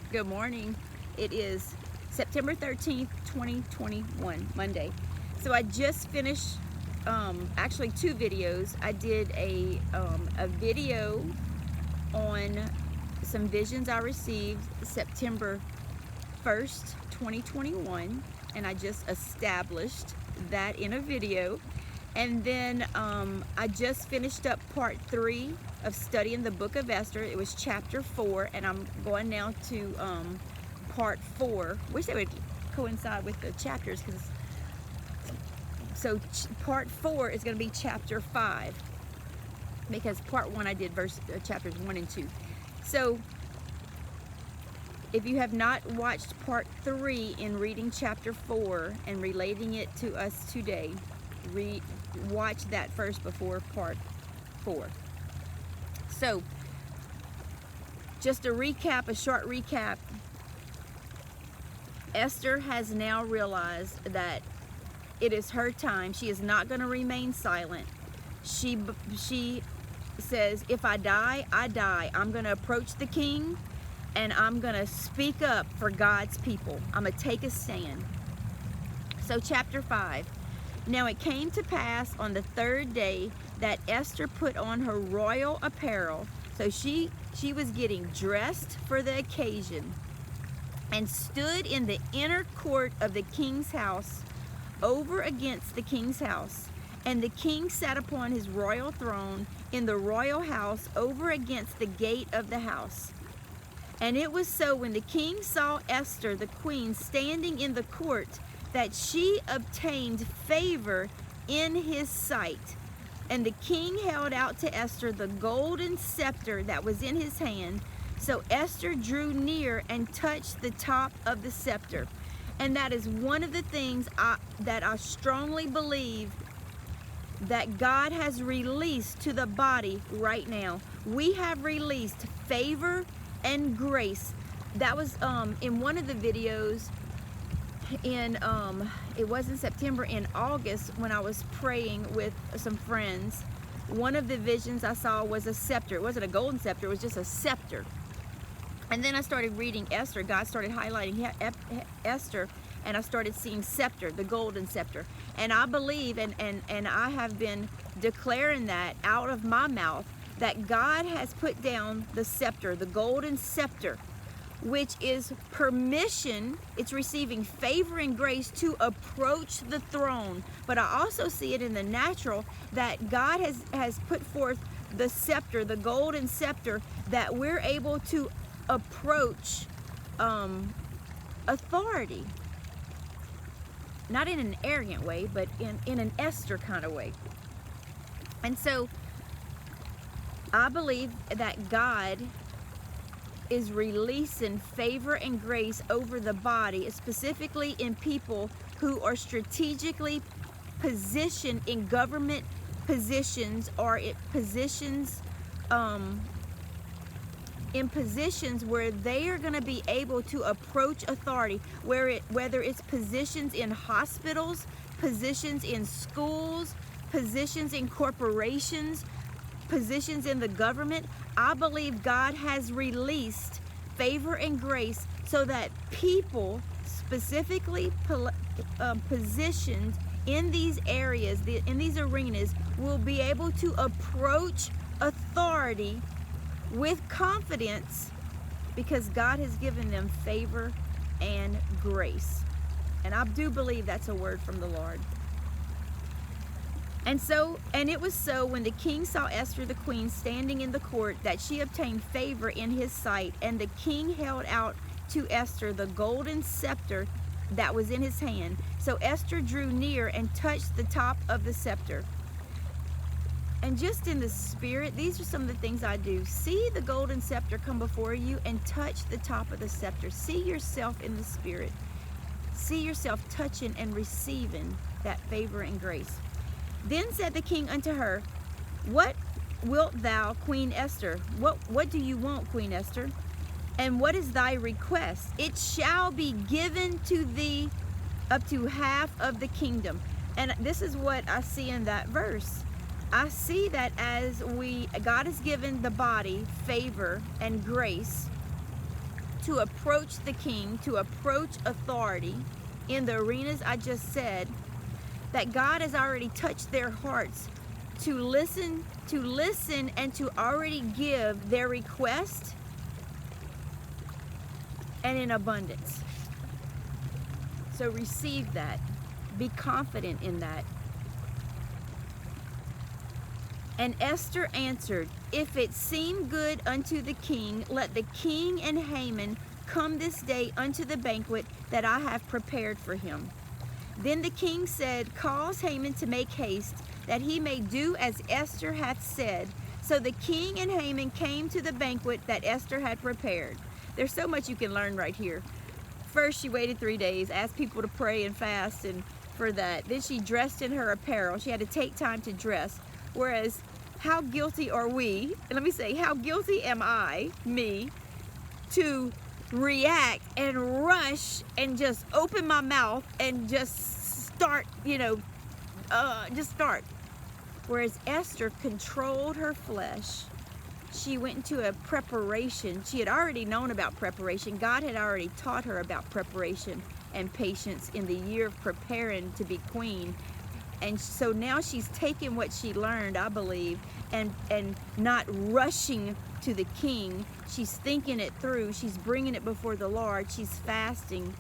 Good morning. It is September 13th, 2021, Monday. So I just finished actually two videos. I did a video on some visions I received September 1st, 2021, and I just established that in a video. And then I just finished up part 3 of studying the book of Esther. It was chapter 4, and I'm going now to part 4. Wish they would coincide with the chapters, so part 4 is going to be chapter 5, because part 1 I did chapters 1 and 2. So if you have not watched part 3 in reading chapter 4 and relating it to us today, watch that first before part 4. So just a short recap. Esther has now realized that it is her time. She is not going to remain silent. She says, if I die, I die. I'm going to approach the king and I'm going to speak up for God's people. I'm going to take a stand. So chapter 5. Now it came to pass on the 3rd day that Esther put on her royal apparel. So she was getting dressed for the occasion, and stood in the inner court of the king's house, over against the king's house. And the king sat upon his royal throne in the royal house, over against the gate of the house. And it was so, when the king saw Esther the queen standing in the court, that she obtained favor in his sight. And the king held out to Esther the golden scepter that was in his hand. So Esther drew near and touched the top of the scepter. And that is one of the things that I strongly believe that God has released to the body right now. We have released favor and grace. That was in one of the videos in it wasn't September, in August, when I was praying with some friends. One of the visions I saw was a scepter. It wasn't a golden scepter, it was just a scepter. And then I started reading Esther. God started highlighting Esther, and I started seeing scepter, the golden scepter. And I believe, and I have been declaring that out of my mouth, that God has put down the scepter, the golden scepter, which is permission. It's receiving favor and grace to approach the throne. But I also see it in the natural, that God has put forth the scepter, the golden scepter, that we're able to approach authority. Not in an arrogant way, but in an Esther kind of way. And so I believe that God is releasing favor and grace over the body, specifically in people who are strategically positioned in government positions, or in positions where they are going to be able to approach authority, whether it's positions in hospitals, positions in schools, positions in corporations, positions in the government. I believe God has released favor and grace so that people specifically positioned in these areas, in these arenas, will be able to approach authority with confidence, because God has given them favor and grace. And I do believe that's a word from the Lord. And it was so, when the king saw Esther the queen standing in the court, that she obtained favor in his sight. And the king held out to Esther the golden scepter that was in his hand. So Esther drew near and touched the top of the scepter. And just in the spirit, these are some of the things I do. See the golden scepter come before you and touch the top of the scepter. See yourself in the spirit. See yourself touching and receiving that favor and grace. Then said the king unto her, What wilt thou, Queen Esther? What do you want, Queen Esther? And what is thy request? It shall be given to thee up to half of the kingdom. And this is what I see in that verse. I see that as God has given the body favor and grace to approach the king, to approach authority in the arenas I just said, that God has already touched their hearts to listen and to already give their request, and in abundance. So receive that. Be confident in that. And Esther answered, if it seem good unto the king, let the king and Haman come this day unto the banquet that I have prepared for him. Then the king said, cause Haman to make haste, that he may do as Esther hath said. So the king and Haman came to the banquet that Esther had prepared. There's so much you can learn right here. First, she waited 3 days, asked people to pray and fast and for that. Then she dressed in her apparel. She had to take time to dress. Whereas, how guilty are we? And let me say, how guilty am I, me, to react and rush and just open my mouth and just start, just start. Whereas Esther controlled her flesh. She went into a preparation. She had already known about preparation. God had already taught her about preparation and patience in the year of preparing to be queen. And so now she's taken what she learned, I believe, and not rushing to the king. She's thinking it through. She's bringing it before the Lord. She's fasting.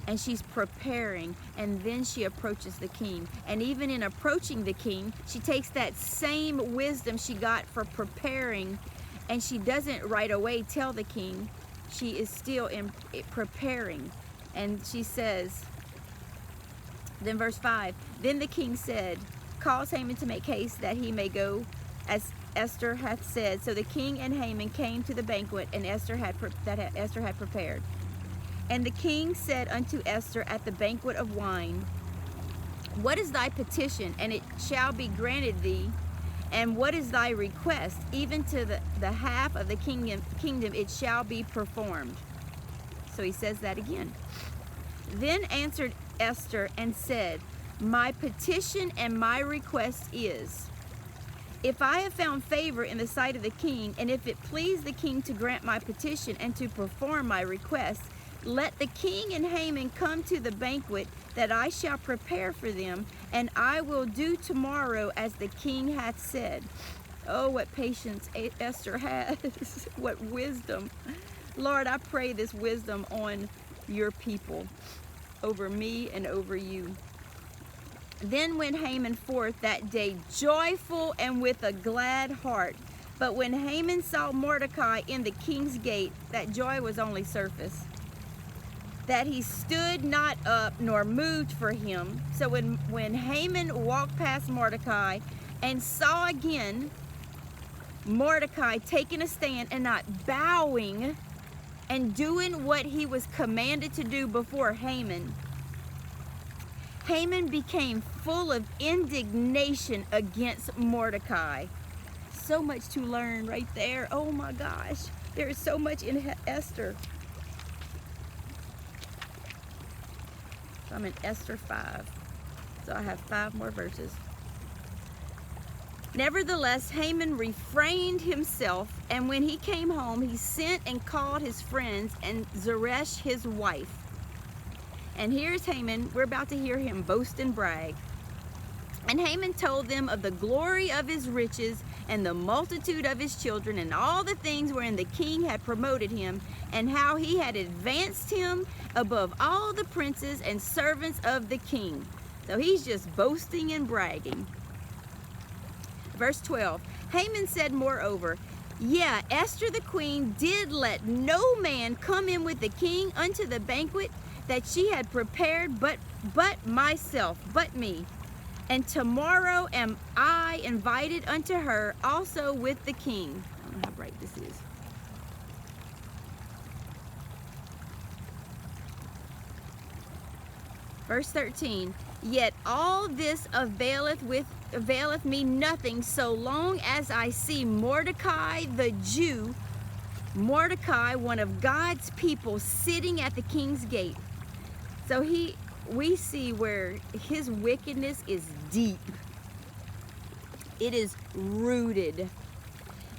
And she's preparing. And then she approaches the king. And even in approaching the king, she takes that same wisdom she got for preparing, and she doesn't right away tell the king. She is still preparing. And she says, then verse 5, then the king said, cause Haman to make haste that he may go as Esther hath said. So the king and Haman came to the banquet and Esther had prepared. And the king said unto Esther at the banquet of wine, what is thy petition? And it shall be granted thee. And what is thy request? Even to the half of the kingdom it shall be performed. So he says that again. Then answered Esther and said, my petition and my request is, if I have found favor in the sight of the king, and if it please the king to grant my petition and to perform my request, let the king and Haman come to the banquet that I shall prepare for them, and I will do tomorrow as the king hath said. Oh, what patience Esther has. What wisdom. Lord, I pray this wisdom on your people, over me and over you. Then went Haman forth that day joyful and with a glad heart. But when Haman saw Mordecai in the king's gate, that joy was only surface, that he stood not up nor moved for him. So when Haman walked past Mordecai and saw again Mordecai taking a stand and not bowing and doing what he was commanded to do before Haman, Haman became full of indignation against Mordecai. So much to learn right there. Oh my gosh. There is so much in Esther. So I'm in Esther 5. So I have 5 more verses. Nevertheless, Haman refrained himself, and when he came home, he sent and called his friends and Zeresh his wife. And here's Haman. We're about to hear him boast and brag. And Haman told them of the glory of his riches and the multitude of his children and all the things wherein the king had promoted him, and how he had advanced him above all the princes and servants of the king. So he's just boasting and bragging. Verse 12, Haman said moreover, yeah, Esther the queen did let no man come in with the king unto the banquet that she had prepared but myself, but me. And tomorrow am I invited unto her also with the king. I don't know how bright this is. Verse 13, yet all this availeth me nothing so long as I see Mordecai the Jew, Mordecai, one of God's people, sitting at the king's gate. So we see where his wickedness is deep. It is rooted.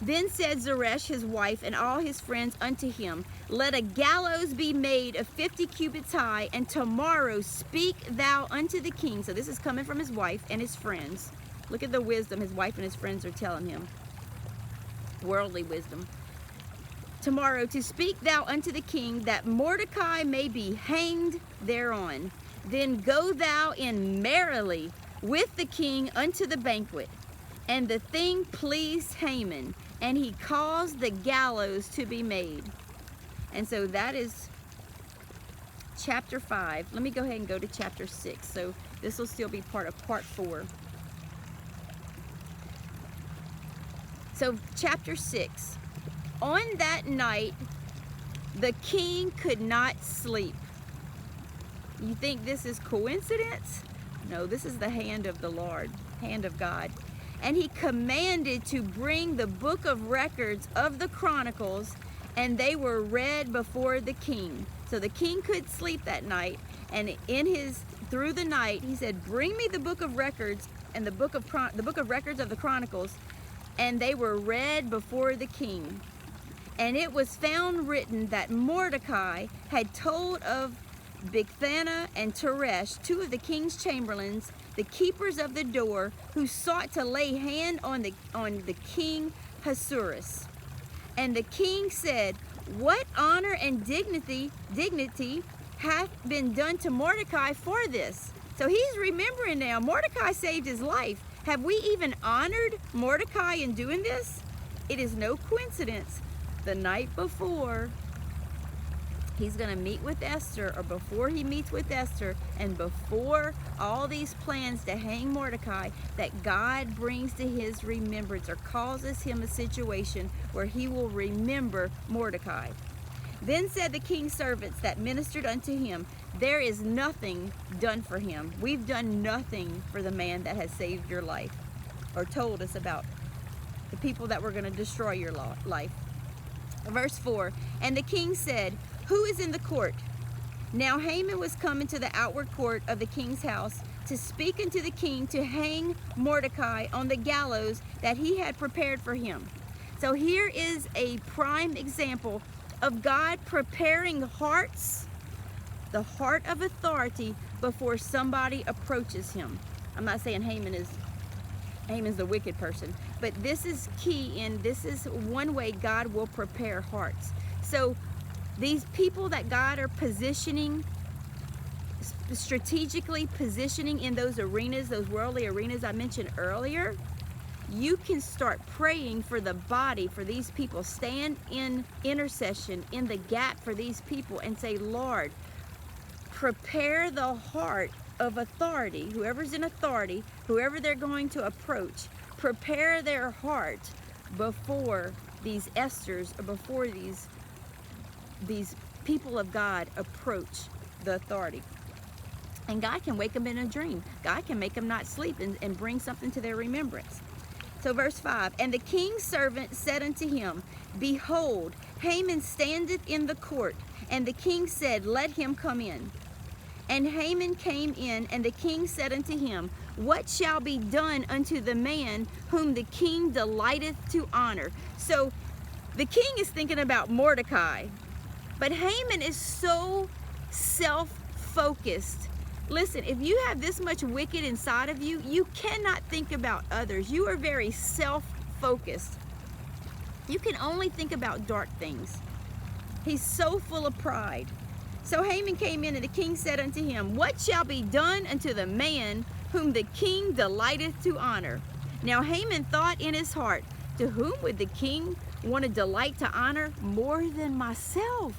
Then said Zeresh his wife and all his friends unto him, Let a gallows be made of 50 cubits high, and tomorrow speak thou unto the king. So this is coming from his wife and his friends. Look at the wisdom his wife and his friends are telling him. Worldly wisdom. Tomorrow to speak thou unto the king, that Mordecai may be hanged thereon. Then go thou in merrily with the king unto the banquet. And the thing pleased Haman, and he caused the gallows to be made. And so that is chapter 5. Let me go ahead and go to chapter 6. So this will still be part of part 4. So chapter 6. On that night, the king could not sleep. You think this is coincidence? No, this is the hand of the Lord, hand of God. And he commanded to bring the book of records of the Chronicles, and they were read before the king. So the king could sleep that night, and through the night, he said, bring me the book of records and the book of records of the Chronicles, and they were read before the king. And it was found written that Mordecai had told of Bigthana and Teresh, 2 of the king's chamberlains, the keepers of the door, who sought to lay hand on the king Ahasuerus. And the king said, What honor and dignity hath been done to Mordecai for this? So he's remembering now, Mordecai saved his life. Have we even honored Mordecai in doing this? It is no coincidence. The night before, he's going to meet with Esther, or before he meets with Esther, and before all these plans to hang Mordecai, that God brings to his remembrance, or causes him a situation where he will remember Mordecai. Then said the king's servants that ministered unto him, There is nothing done for him. We've done nothing for the man that has saved your life, or told us about the people that were going to destroy your life. Verse 4, And the king said, Who is in the court? Now Haman was come into the outward court of the king's house to speak unto the king to hang Mordecai on the gallows that he had prepared for him. So here is a prime example of God preparing hearts, the heart of authority, before somebody approaches him. I'm not saying Haman's the wicked person, but this is key, and this is one way God will prepare hearts. So these people that God are positioning, strategically positioning in those arenas, those worldly arenas I mentioned earlier, you can start praying for the body, for these people. Stand in intercession, in the gap for these people, and say, Lord, prepare the heart of authority, whoever's in authority, whoever they're going to approach, prepare their heart before these Esthers, or before these people of God approach the authority. And God can wake them in a dream. God can make them not sleep and bring something to their remembrance. So verse 5, And the king's servant said unto him, Behold, Haman standeth in the court. And the king said, Let him come in. And Haman came in, and the king said unto him, What shall be done unto the man whom the king delighteth to honor? So the king is thinking about Mordecai, but Haman is so self-focused. Listen, if you have this much wicked inside of you, you cannot think about others. You are very self-focused. You can only think about dark things. He's so full of pride. So Haman came in, and the king said unto him, What shall be done unto the man whom the king delighteth to honor? Now Haman thought in his heart, To whom would the king want to delight to honor more than myself?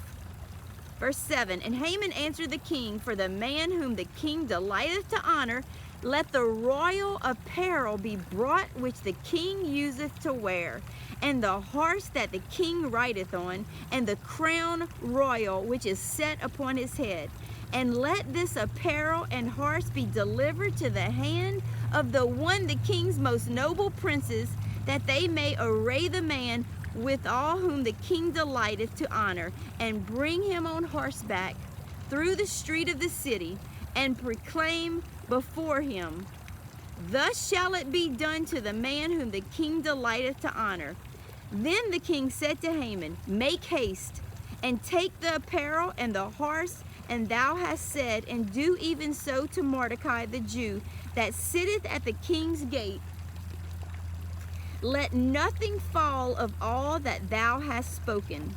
Verse 7, And Haman answered the king, For the man whom the king delighteth to honor, let the royal apparel be brought which the king useth to wear, and the horse that the king rideth on, and the crown royal which is set upon his head. And let this apparel and horse be delivered to the hand of the king's most noble princes, that they may array the man with all whom the king delighteth to honor, and bring him on horseback through the street of the city, and proclaim before him, Thus shall it be done to the man whom the king delighteth to honor. Then the king said to Haman, make haste, and take the apparel and the horse, and thou hast said, and do even so to Mordecai the Jew, that sitteth at the king's gate. Let nothing fall of all that thou hast spoken.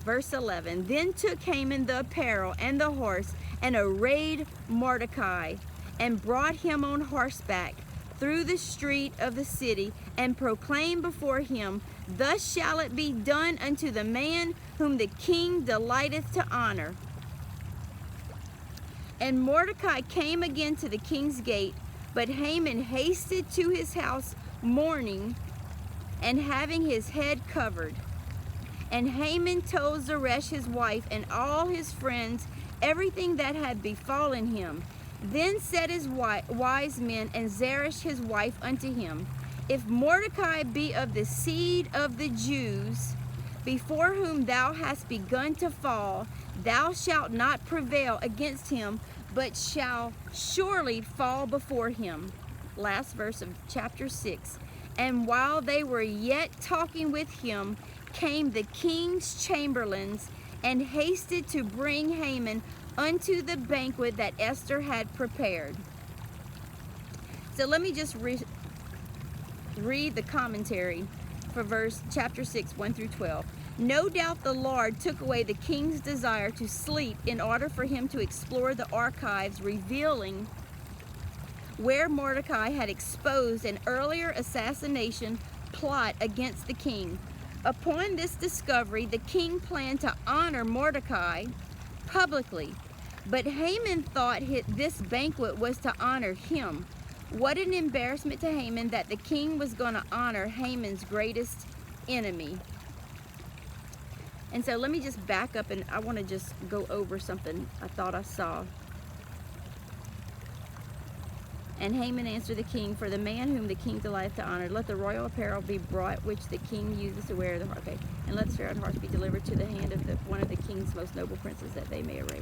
Verse 11, then took Haman the apparel and the horse, and arrayed Mordecai, and brought him on horseback through the street of the city, and proclaimed before him, thus shall it be done unto the man whom the king delighteth to honor. And Mordecai came again to the king's gate, but Haman hasted to his house mourning, and having his head covered. And Haman told Zeresh his wife and all his friends everything that had befallen him. Then said his wise men and Zeresh his wife unto him, if Mordecai be of the seed of the Jews, before whom thou hast begun to fall, thou shalt not prevail against him, but shall surely fall before him. Last verse of chapter 6. And while they were yet talking with him, came the king's chamberlains, and hasted to bring Haman unto the banquet that Esther had prepared. So let me just read the commentary for chapter 6, 1 through 12. No doubt the Lord took away the king's desire to sleep in order for him to explore the archives, revealing where Mordecai had exposed an earlier assassination plot against the king. Upon this discovery, the king planned to honor Mordecai publicly, but Haman thought this banquet was to honor him. What an embarrassment to Haman that the king was going to honor Haman's greatest enemy. And so let me just back up, and I want to just go over something I thought I saw. And Haman answered the king, for the man whom the king delighteth to honor, let the royal apparel be brought which the king uses to wear. Okay, and let the spear and horse be delivered to the hand of one of the king's most noble princes, that they may array.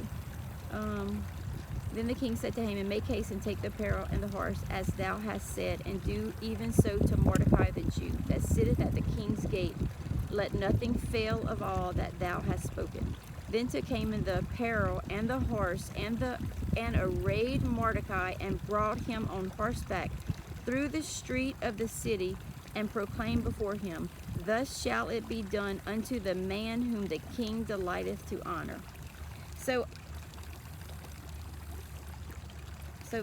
Then the king said to Haman, make haste and take the apparel and the horse, as thou hast said, and do even so to Mordecai the Jew, that sitteth at the king's gate. Let nothing fail of all that thou hast spoken. Then took Haman the apparel and the horse, and arrayed Mordecai, and brought him on horseback through the street of the city, and proclaimed before him, thus shall it be done unto the man whom the king delighteth to honor. So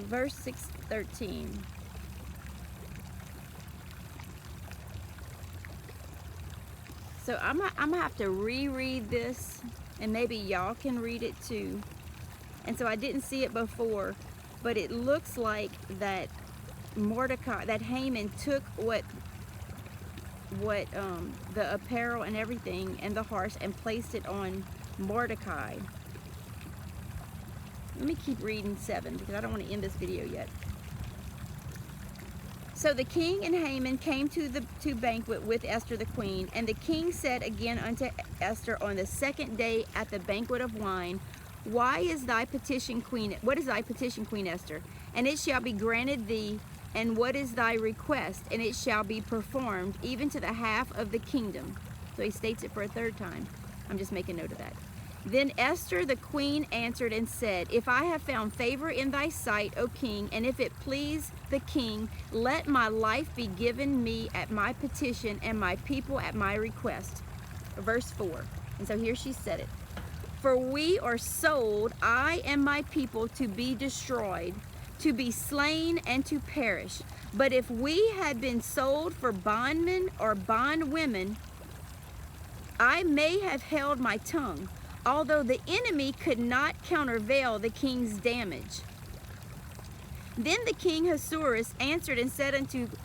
verse 6:13. So I'm gonna have to reread this, and maybe y'all can read it too. And so I didn't see it before, but it looks like that Haman took the apparel and everything and the horse and placed it on Mordecai. Let me keep reading 7 because I don't want to end this video yet. So the king and Haman came to banquet with Esther the queen, and the king said again unto Esther on the second day at the banquet of wine, what is thy petition, Queen Esther? And it shall be granted thee. And what is thy request? And it shall be performed, even to the half of the kingdom. So he states it for a third time. I'm just making note of that. Then Esther the queen answered and said, if I have found favor in thy sight, O king, and if it please the king, let my life be given me at my petition, and my people at my request. Verse 4. And so here she said it. For we are sold, I and my people, to be destroyed, to be slain, and to perish. But if we had been sold for bondmen or bondwomen, I may have held my tongue, although the enemy could not countervail the king's damage. Then the king Ahasuerus answered and said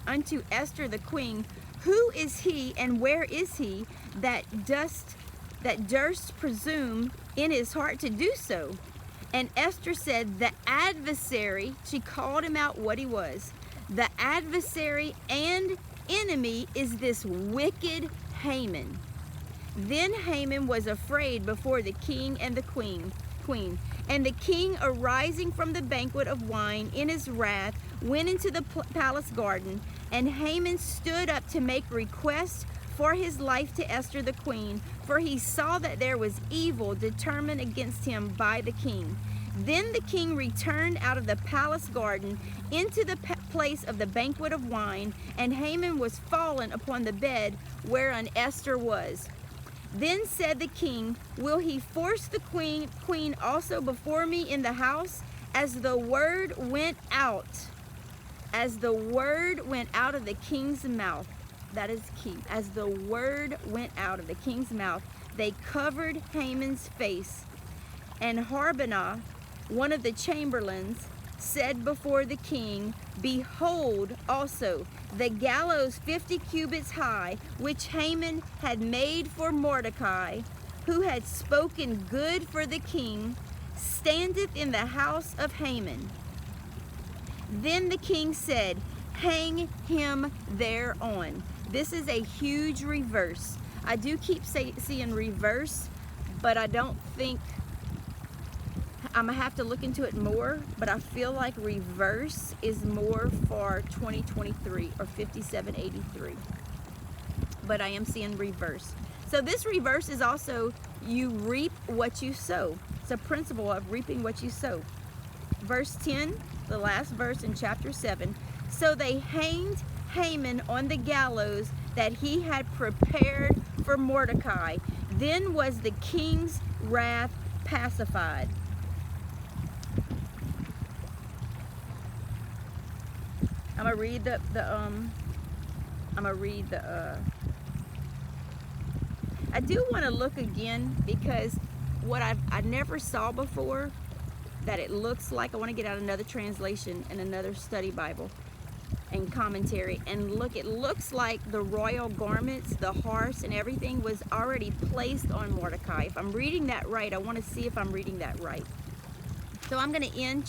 unto Esther the queen, who is he and where is he that durst presume in his heart to do so? And Esther said, the adversary, she called him out what he was, the adversary and enemy is this wicked Haman. Then Haman was afraid before the king and the queen. And the king, arising from the banquet of wine in his wrath, went into the palace garden. And Haman stood up to make request for his life to Esther the queen, for he saw that there was evil determined against him by the king. Then the king returned out of the palace garden into the place of the banquet of wine, and Haman was fallen upon the bed whereon Esther was. Then said the king, will he force the queen also before me in the house? As the word went out of the king's mouth, that is key, as the word went out of the king's mouth, they covered Haman's face. And Harbonah, one of the chamberlains, said before the king, behold also the gallows 50 cubits high, which Haman had made for Mordecai, who had spoken good for the king, standeth in the house of Haman. Then the king said, hang him thereon. This is a huge reverse. I do keep seeing reverse, but I don't think, I'm gonna have to look into it more, but I feel like reverse is more for 2023 or 5783. But I am seeing reverse. So this reverse is also, you reap what you sow. It's a principle of reaping what you sow. Verse 10, the last verse in chapter 7. So they hanged Haman on the gallows that he had prepared for Mordecai. Then was the king's wrath pacified. I'm gonna read I do want to look again, because what I never saw before that it looks like, I want to get out another translation and another study Bible and commentary and look. It looks like the royal garments, the horse and everything was already placed on Mordecai. If I'm reading that right, I want to see if I'm reading that right. So I'm going to end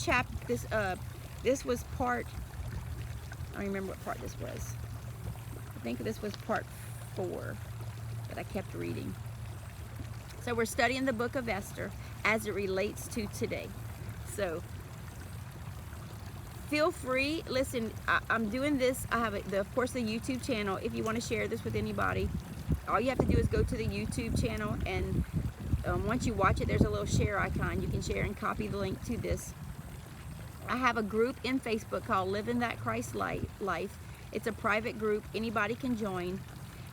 this was part, I don't remember what part this was. I think this was part 4 that I kept reading. So we're studying the book of Esther as it relates to today. So feel free, listen, I'm doing this, I have, of course, the YouTube channel. If you want to share this with anybody, all you have to do is go to the YouTube channel, and once you watch it, there's a little share icon. You can share and copy the link to this. I have a group in Facebook called Living That Christ Life. It's a private group. Anybody can join.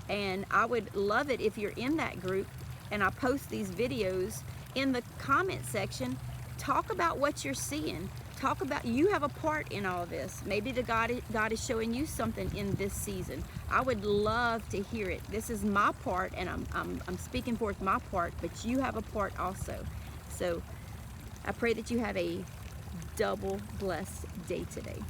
And I would love it if you're in that group, and I post these videos in the comment section. Talk about what you're seeing. Talk about, you have a part in all of this. Maybe God is showing you something in this season. I would love to hear it. This is my part, and I'm speaking forth my part, but you have a part also. So I pray that you have a double blessed day today.